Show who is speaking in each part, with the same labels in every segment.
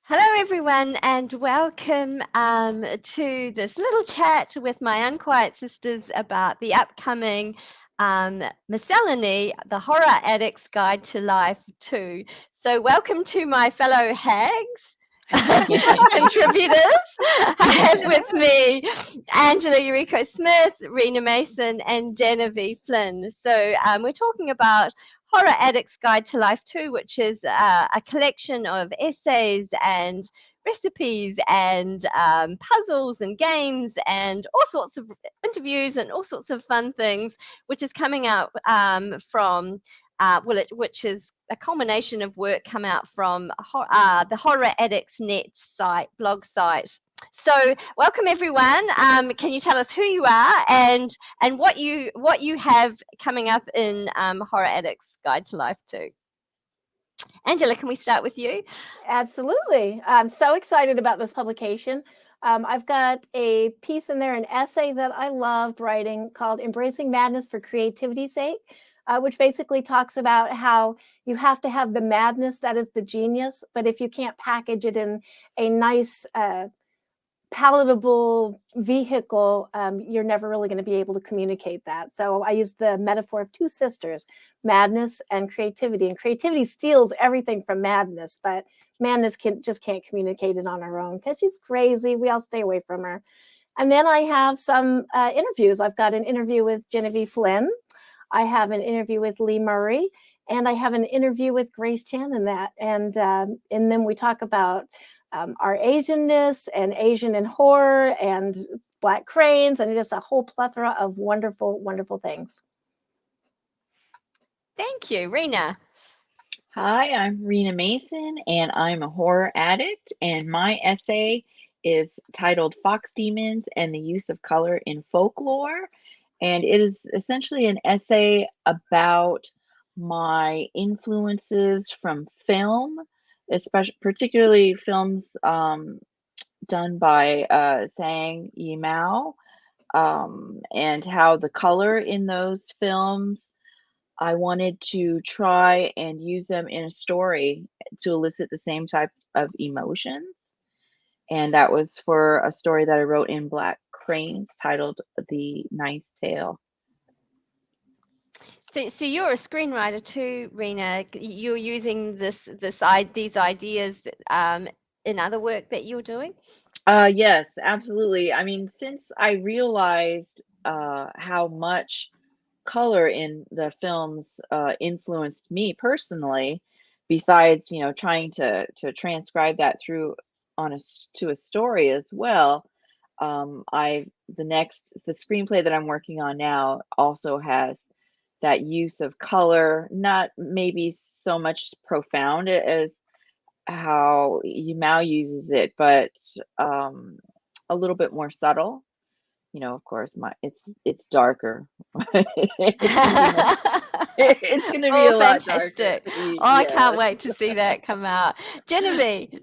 Speaker 1: Hello, everyone, and welcome to this little chat with my unquiet sisters about the upcoming miscellany, The Horror Addict's Guide to Life 2. So, welcome to my fellow hags. Contributors. I have with me Angela Yuriko Smith, Rena Mason, and Genevieve Flynn. So we're talking about Horror Addict's Guide to Life 2, which is a collection of essays and recipes and puzzles and games and all sorts of interviews and all sorts of fun things, which is coming out from which is a culmination of work come out from the Horror Addicts Net blog site. So, welcome everyone. Can you tell us who you are and what you have coming up in Horror Addicts Guide to Life 2? Angela, can we start with you?
Speaker 2: Absolutely. I'm so excited about this publication. I've got a piece in there, an essay that I loved writing called Embracing Madness for Creativity's Sake, which basically talks about how you have to have the madness that is the genius, but if you can't package it in a nice, palatable vehicle, you're never really going to be able to communicate that. So I use the metaphor of two sisters, madness and creativity. And creativity steals everything from madness, but madness just can't communicate it on her own because she's crazy. We all stay away from her. And then I have some interviews. I've got an interview with Geneve Flynn. I have an interview with Lee Murray. And I have an interview with Grace Chan in that. And then we talk about our Asianness and Asian in horror and Black cranes and just a whole plethora of wonderful, wonderful things.
Speaker 1: Thank you, Rena.
Speaker 3: Hi, I'm Rena Mason, and I'm a horror addict, and my essay is titled Fox Demons and the Use of Color in Folklore, and it is essentially an essay about my influences from film, especially particularly films done by Zhang Yimou, and how the color in those films, I wanted to try and use them in a story to elicit the same type of emotions. And that was for a story that I wrote in Black Cranes titled The Ninth Tale.
Speaker 1: So you're a screenwriter too, Rena. You're using these ideas in other work that you're doing?
Speaker 3: Yes, absolutely. I mean, since I realized how much color in the films influenced me personally, besides, trying to transcribe that through to a story as well. The screenplay that I'm working on now also has that use of color, not maybe so much profound as how Yimou uses it, but a little bit more subtle. Of course, it's darker. It's gonna be a lot
Speaker 1: fantastic.
Speaker 3: darker.
Speaker 1: Oh, I can't wait to see that come out. Genevieve.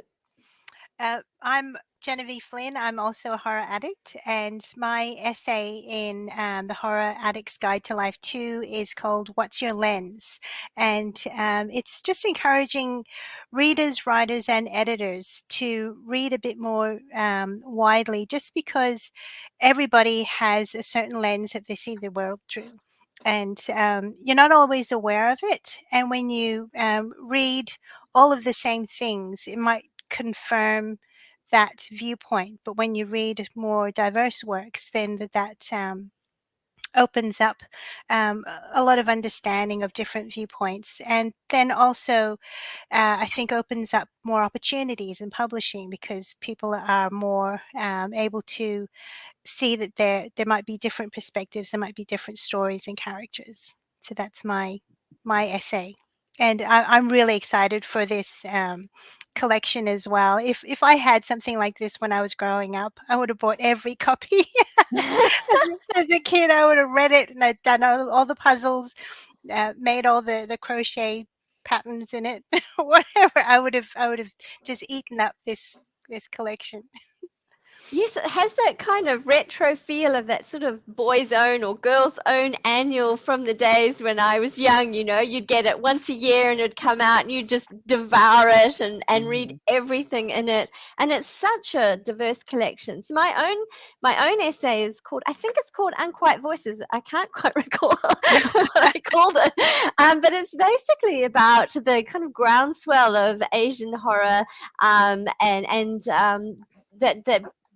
Speaker 4: I'm Geneve Flynn. I'm also a horror addict, and my essay in the Horror Addict's Guide to Life 2 is called What's Your Lens? And it's just encouraging readers, writers, and editors to read a bit more widely, just because everybody has a certain lens that they see the world through. And you're not always aware of it. And when you read all of the same things, it might confirm that viewpoint. But when you read more diverse works, then that opens up a lot of understanding of different viewpoints, and then also I think opens up more opportunities in publishing, because people are more able to see that there might be different perspectives, there might be different stories and characters. So that's my essay, and I'm really excited for this collection as well. If I had something like this when I was growing up, I would have bought every copy. As a kid, I would have read it, and I'd done all the puzzles, made all the crochet patterns in it, whatever. I would have just eaten up this collection.
Speaker 1: Yes, it has that kind of retro feel of that sort of boys' own or girls' own annual from the days when I was young. You'd get it once a year and it'd come out and you'd just devour it and read everything in it. And it's such a diverse collection. So my own essay is called, I think it's called Unquiet Voices. I can't quite recall what I called it. But it's basically about the kind of groundswell of Asian horror, and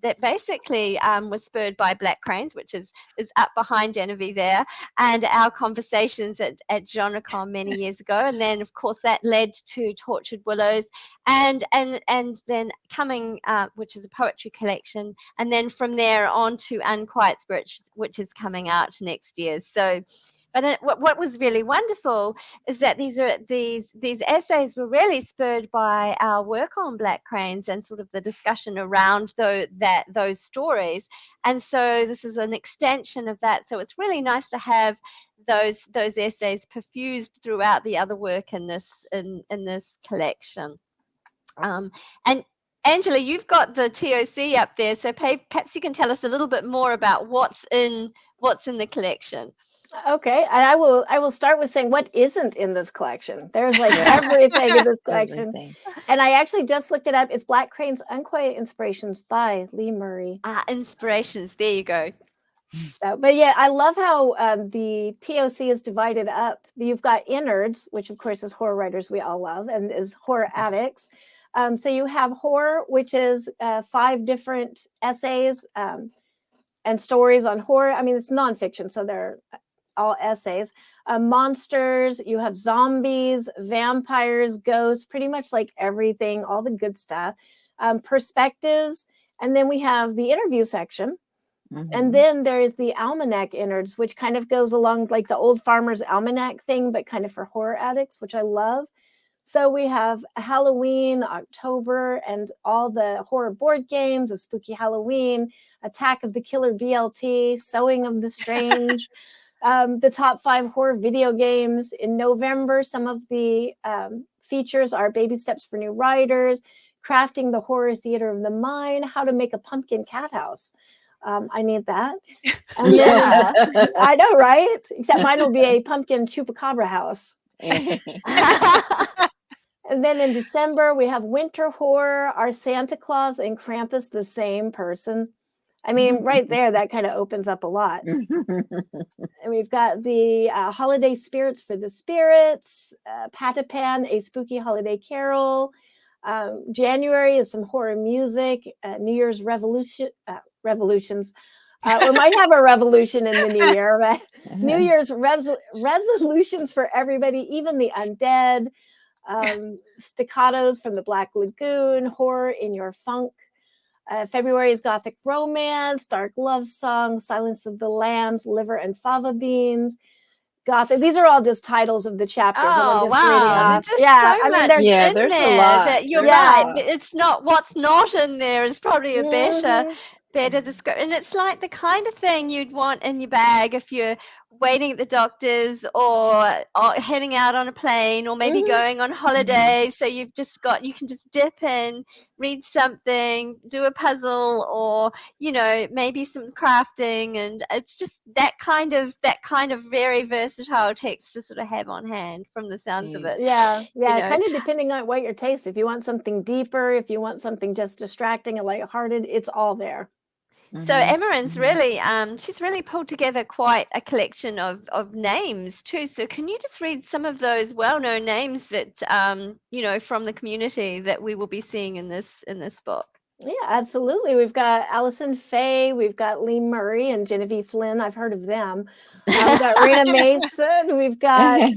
Speaker 1: that basically was spurred by Black Cranes, which is up behind Genevieve there, and our conversations at GenreCon many years ago. And then, of course, that led to Tortured Willows, and then coming, which is a poetry collection, and then from there on to Unquiet Spirits, which is coming out next year. So. But what was really wonderful is that these essays were really spurred by our work on Black Cranes and sort of the discussion around those stories. And so this is an extension of that. So it's really nice to have those essays perfused throughout the other work in this collection. And Angela, you've got the TOC up there, so perhaps you can tell us a little bit more about what's in the collection.
Speaker 2: Okay, and I will start with saying what isn't in this collection. There's like everything in this collection. And I actually just looked it up. It's Black Crane's Unquiet Inspirations by Lee Murray.
Speaker 1: Inspirations, there you go.
Speaker 2: But yeah, I love how the TOC is divided up. You've got innards, which of course is horror writers we all love, and is horror addicts. So you have horror, which is 5 different essays and stories on horror. I mean, it's nonfiction, so they're all essays. Monsters, you have zombies, vampires, ghosts, pretty much like everything, all the good stuff. Perspectives, and then we have the interview section. And then there is the almanac innards, which kind of goes along like the old farmer's almanac thing, but kind of for horror addicts, which I love. So we have Halloween, October, and all the horror board games, A Spooky Halloween, Attack of the Killer BLT, Sewing of the Strange, the top 5 horror video games. In November, some of the features are Baby Steps for New Writers, Crafting the Horror Theater of the Mind, How to Make a Pumpkin Cat House. I need that. And
Speaker 1: Yeah.
Speaker 2: then, I know, right? Except mine will be a pumpkin chupacabra house. And then in December, we have winter horror. Are Santa Claus and Krampus the same person? I mean, right there, that kind of opens up a lot. And we've got the holiday spirits for the spirits, Patapan, A Spooky Holiday Carol. January is some horror music, New Year's revolutions. We might have a revolution in the new year, but New Year's resolutions for everybody, even the undead. Staccatos from the Black Lagoon, Horror in Your Funk. February is Gothic Romance, Dark Love Song, Silence of the Lambs, Liver and Fava Beans. Gothic. These are all just titles of the chapters.
Speaker 1: Oh, wow. There's just so much in
Speaker 3: there's
Speaker 1: there
Speaker 3: a lot.
Speaker 1: that you're right. It's not what's not in there is probably a better description. And it's like the kind of thing you'd want in your bag if you're waiting at the doctor's or heading out on a plane or maybe going on holiday. So you can just dip in, read something, do a puzzle, or maybe some crafting, and it's just that kind of very versatile text to sort of have on hand from the sounds of it.
Speaker 2: Kind of depending on what your taste. If you want something deeper, if you want something just distracting and lighthearted, it's all there.
Speaker 1: So Emmeren's really, she's really pulled together quite a collection of names too. So can you just read some of those well-known names that, from the community that we will be seeing in this book?
Speaker 2: Yeah, absolutely. We've got Allison Faye, we've got Lee Murray and Genevieve Flynn. I've heard of them. We've got Rena Mason. We've got...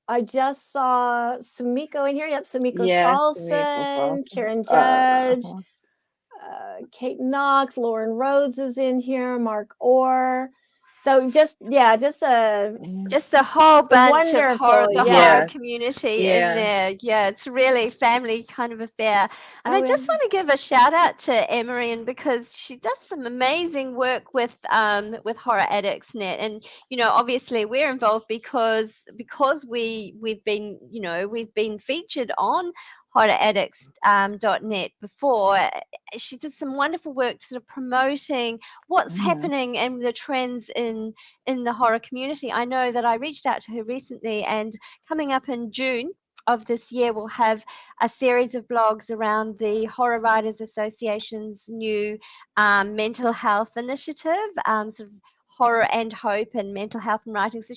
Speaker 2: I just saw Sumiko in here. Yep, Sumiko Salson, Karen Judge. Kate Knox, Lauren Rhodes is in here, Mark Orr. So just a whole bunch of
Speaker 1: horror community in there. Yeah, it's really family kind of affair. And I just want to give a shout out to Emery because she does some amazing work with Horror Addicts Net. And obviously we're involved because we've been featured on horroraddicts.net before. She did some wonderful work sort of promoting what's happening and the trends in the horror community. I know that I reached out to her recently, and coming up in June of this year, we'll have a series of blogs around the Horror Writers Association's new mental health initiative, sort of horror and hope and mental health and writing. So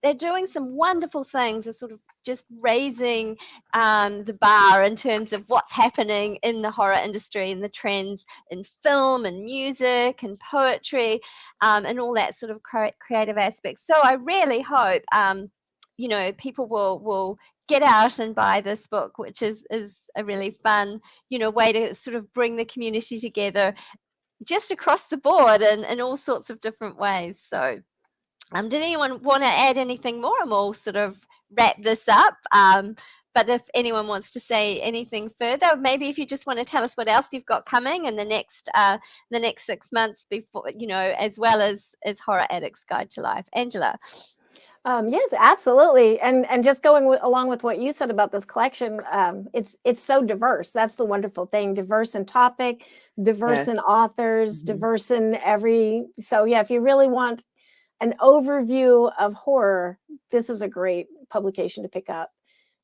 Speaker 1: they're doing some wonderful things. They're sort of just raising the bar in terms of what's happening in the horror industry and the trends in film and music and poetry and all that sort of creative aspects. So I really hope, people will get out and buy this book, which is a really fun, way to sort of bring the community together just across the board and in all sorts of different ways. So did anyone want to add anything more? And we'll sort of wrap this up. But if anyone wants to say anything further, maybe if you just want to tell us what else you've got coming in the next 6 months before, as well as Horror Addicts Guide to Life. Angela.
Speaker 2: Yes, absolutely. And just going along with what you said about this collection, it's so diverse. That's the wonderful thing. Diverse in topic, diverse in authors, diverse in so yeah, if you really want an overview of horror, this is a great publication to pick up.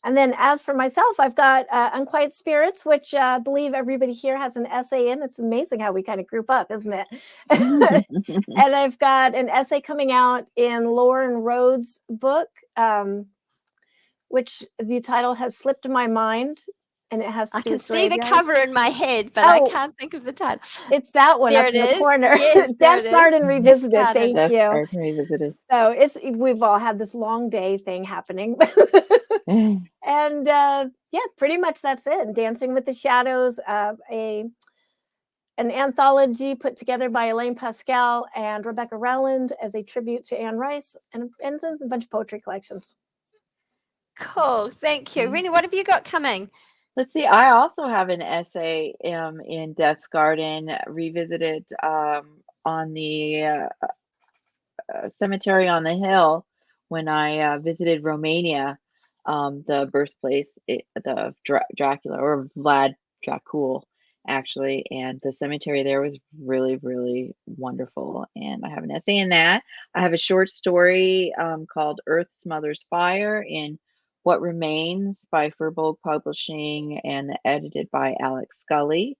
Speaker 2: And then as for myself, I've got Unquiet Spirits, which I believe everybody here has an essay in. It's amazing how we kind of group up, isn't it? And I've got an essay coming out in Lauren Rhodes' book, which the title has slipped my mind. And it has to do with
Speaker 1: see the cover in my head, but I can't think of the title.
Speaker 2: It's that one
Speaker 1: there
Speaker 2: up in the corner.
Speaker 1: Yes,
Speaker 2: Death's Garden Revisited. Thank you.
Speaker 3: Garden Revisited.
Speaker 2: So we've all had this long day thing happening. And pretty much that's it. Dancing with the Shadows, an anthology put together by Elaine Pascal and Rebecca Rowland as a tribute to Anne Rice, and then a bunch of poetry collections.
Speaker 1: Cool. Thank you. Rena, what have you got coming?
Speaker 3: Let's see. I also have an essay in Death's Garden Revisited on the cemetery on the hill when I visited Romania, the birthplace of Dracula, or Vlad Dracul, actually. And the cemetery there was really, really wonderful. And I have an essay in that. I have a short story called Earth Smothers Fire in What Remains by Furbolg Publishing and edited by Alex Scully.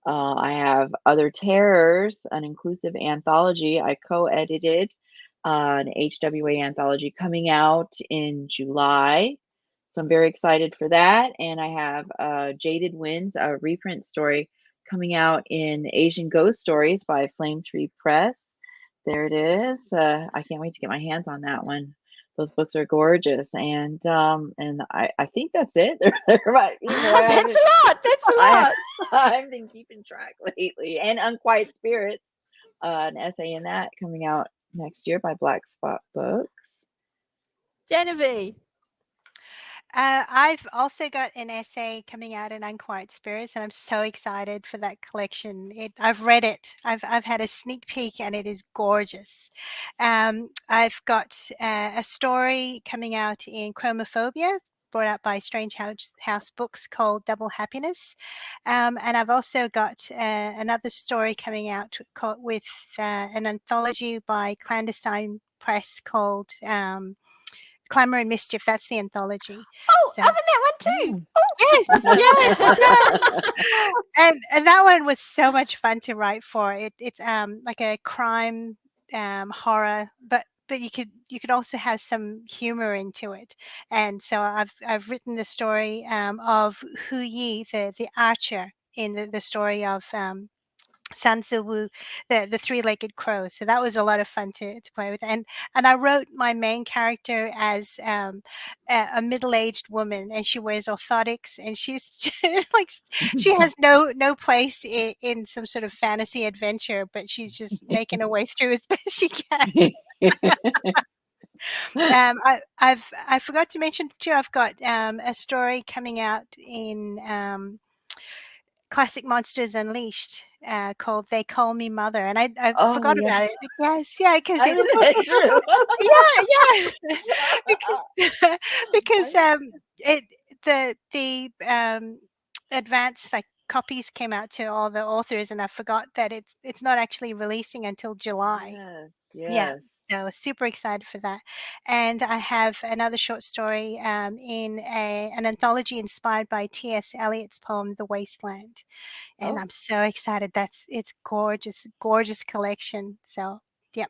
Speaker 3: I have Other Terrors, an inclusive anthology I co-edited, an HWA anthology coming out in July. So I'm very excited for that. And I have Jaded Winds, a reprint story coming out in Asian Ghost Stories by Flame Tree Press. There it is. I can't wait to get my hands on that one. Those books are gorgeous, and I think that's it.
Speaker 1: That's a lot. That's a lot.
Speaker 3: I've been keeping track lately. And Unquiet Spirits, an essay in that coming out next year by Black Spot Books.
Speaker 1: Genevieve.
Speaker 4: I've also got an essay coming out in Unquiet Spirits, and I'm so excited for that collection. I've read it. I've had a sneak peek, and it is gorgeous. I've got a story coming out in Chromophobia, brought out by Strange House Books, called Double Happiness. And I've also got another story coming out with an anthology by Clandestine Press called Clamor and Mischief. That's the anthology.
Speaker 1: Oh, so, I'm in that one too.
Speaker 4: Yes, and that one was so much fun to write for. It's like a crime horror, but you could also have some humor into it. And so I've written the story of Hu Yi, the archer in the story of Sansa Wu, the three-legged crow. So that was a lot of fun to play with. And I wrote my main character as a middle-aged woman, and she wears orthotics, and she's just like, she has no place in some sort of fantasy adventure, but she's just making her way through as best she can. I forgot to mention too, I've got a story coming out in Classic Monsters Unleashed called They Call Me Mother, and I forgot about it. Yes, yeah, because because the advanced like copies came out to all the authors, and I forgot that it's not actually releasing until July.
Speaker 3: Yes,
Speaker 4: Yeah,
Speaker 3: yes.
Speaker 4: so super excited for that. And I have another short story in an anthology inspired by T.S. Eliot's poem "The Wasteland," and
Speaker 3: Oh,
Speaker 4: I'm so excited. It's gorgeous, gorgeous collection. So yep,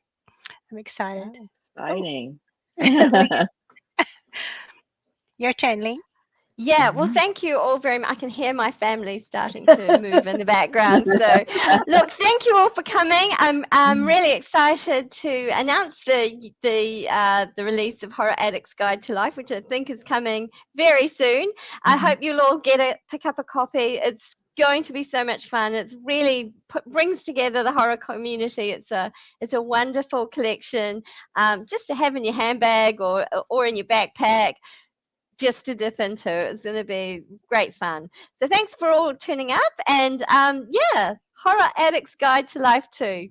Speaker 4: I'm excited.
Speaker 3: how
Speaker 4: Oh,
Speaker 3: exciting.
Speaker 4: Lee, your turn, Lee.
Speaker 1: Yeah, well,
Speaker 3: Mhm.
Speaker 1: thank you all very much. I can hear my family starting to move in the background. So, look, thank you all for coming. I'm really excited to announce the release of Horror Addict's Guide to Life, which I think is coming very soon. I
Speaker 3: Mhm.
Speaker 1: hope you'll all get it, pick up a copy. It's going to be so much fun. It's really brings together the horror community. It's a wonderful collection, just to have in your handbag or in your backpack, just to dip into. It's going to be great fun. So thanks for all tuning up, and yeah, Horror Addict's Guide to Life 2.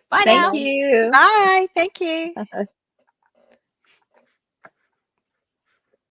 Speaker 1: Bye
Speaker 3: Thank
Speaker 1: now.
Speaker 3: you.
Speaker 4: Bye. Thank you.